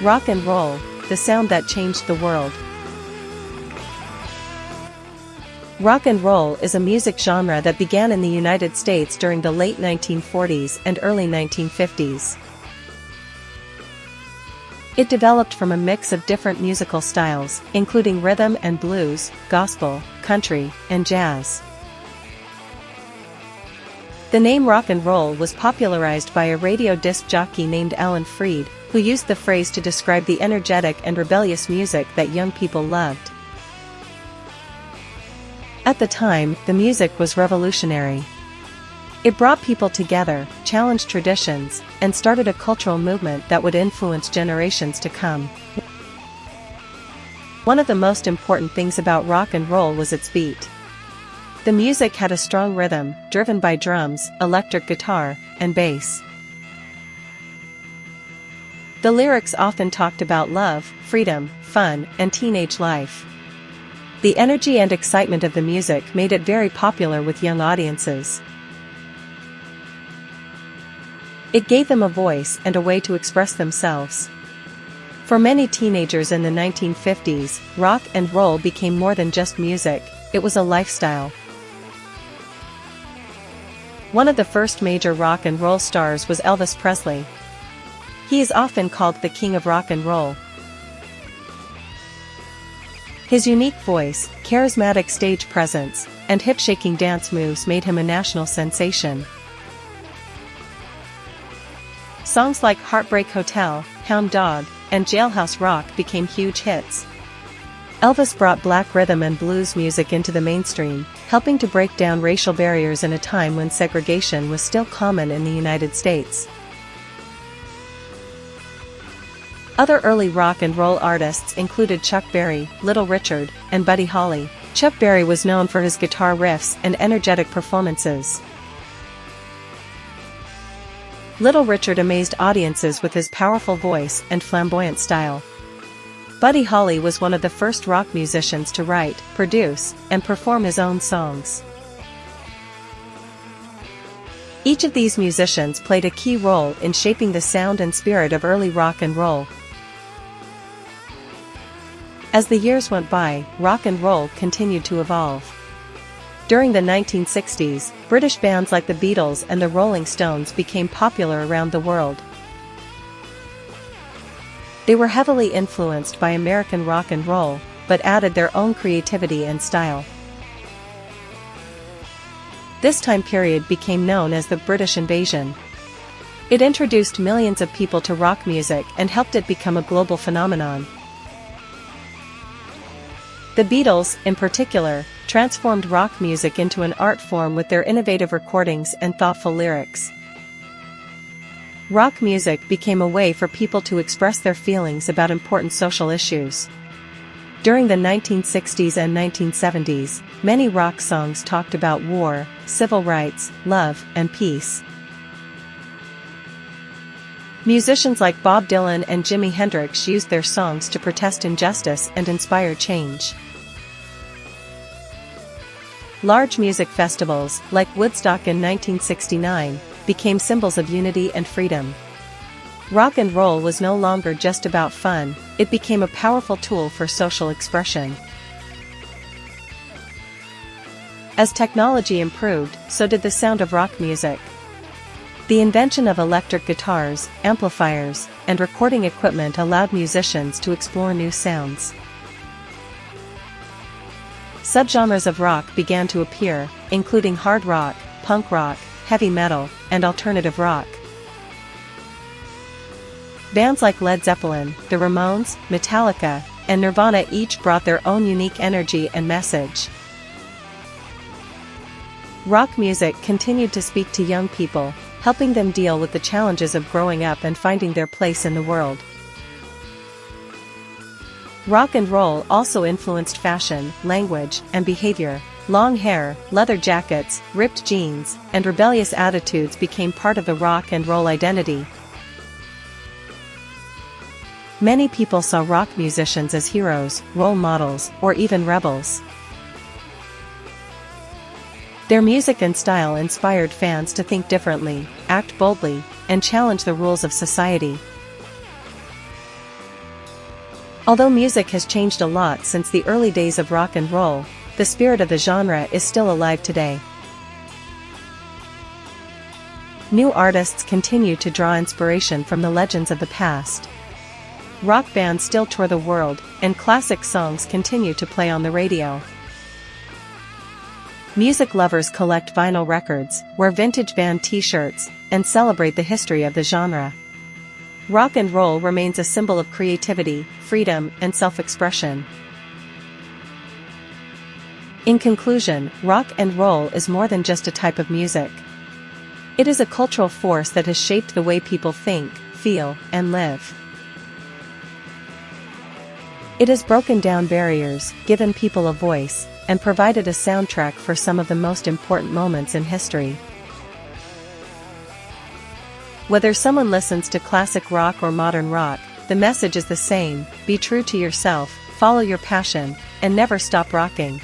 Rock and roll, the sound that changed the world. Rock and roll is a music genre that began in the United States during the late 1940s and early 1950s. It developed from a mix of different musical styles, including rhythm and blues, gospel, country, and jazz. The name rock and roll was popularized by a radio disc jockey named Alan Freed, who used the phrase to describe the energetic and rebellious music that young people loved. At the time, the music was revolutionary. It brought people together, challenged traditions, and started a cultural movement that would influence generations to come. One of the most important things about rock and roll was its beat. The music had a strong rhythm, driven by drums, electric guitar, and bass. The lyrics often talked about love, freedom, fun, and teenage life. The energy and excitement of the music made it very popular with young audiences. It gave them a voice and a way to express themselves. For many teenagers in the 1950s, rock and roll became more than just music, it was a lifestyle. One of the first major rock and roll stars was Elvis Presley. He is often called the king of rock and roll. His unique voice, charismatic stage presence, and hip-shaking dance moves made him a national sensation. Songs like Heartbreak Hotel, Hound Dog, and Jailhouse Rock became huge hits. Elvis brought black rhythm and blues music into the mainstream, helping to break down racial barriers in a time when segregation was still common in the United States. Other early rock and roll artists included Chuck Berry, Little Richard, and Buddy Holly. Chuck Berry was known for his guitar riffs and energetic performances. Little Richard amazed audiences with his powerful voice and flamboyant style. Buddy Holly was one of the first rock musicians to write, produce, and perform his own songs. Each of these musicians played a key role in shaping the sound and spirit of early rock and roll. As the years went by, rock and roll continued to evolve. During the 1960s, British bands like the Beatles and the Rolling Stones became popular around the world. They were heavily influenced by American rock and roll, but added their own creativity and style. This time period became known as the British Invasion. It introduced millions of people to rock music and helped it become a global phenomenon. The Beatles, in particular, transformed rock music into an art form with their innovative recordings and thoughtful lyrics. Rock music became a way for people to express their feelings about important social issues. During the 1960s and 1970s, many rock songs talked about war, civil rights, love, and peace. Musicians like Bob Dylan and Jimi Hendrix used their songs to protest injustice and inspire change. Large music festivals, like Woodstock in 1969, became symbols of unity and freedom. Rock and roll was no longer just about fun, it became a powerful tool for social expression. As technology improved, so did the sound of rock music. The invention of electric guitars, amplifiers, and recording equipment allowed musicians to explore new sounds. Subgenres of rock began to appear, including hard rock, punk rock, heavy metal, and alternative rock. Bands like Led Zeppelin, the Ramones, Metallica, and Nirvana each brought their own unique energy and message. Rock music continued to speak to young people, helping them deal with the challenges of growing up and finding their place in the world. Rock and roll also influenced fashion, language, and behavior. Long hair, leather jackets, ripped jeans, and rebellious attitudes became part of the rock and roll identity. Many people saw rock musicians as heroes, role models, or even rebels. Their music and style inspired fans to think differently, act boldly, and challenge the rules of society. Although music has changed a lot since the early days of rock and roll, the spirit of the genre is still alive today. New artists continue to draw inspiration from the legends of the past. Rock bands still tour the world, and classic songs continue to play on the radio. Music lovers collect vinyl records, wear vintage band t-shirts, and celebrate the history of the genre. Rock and roll remains a symbol of creativity, freedom, and self-expression. In conclusion, rock and roll is more than just a type of music. It is a cultural force that has shaped the way people think, feel, and live. It has broken down barriers, given people a voice, and provided a soundtrack for some of the most important moments in history. Whether someone listens to classic rock or modern rock, the message is the same: be true to yourself, follow your passion, and never stop rocking.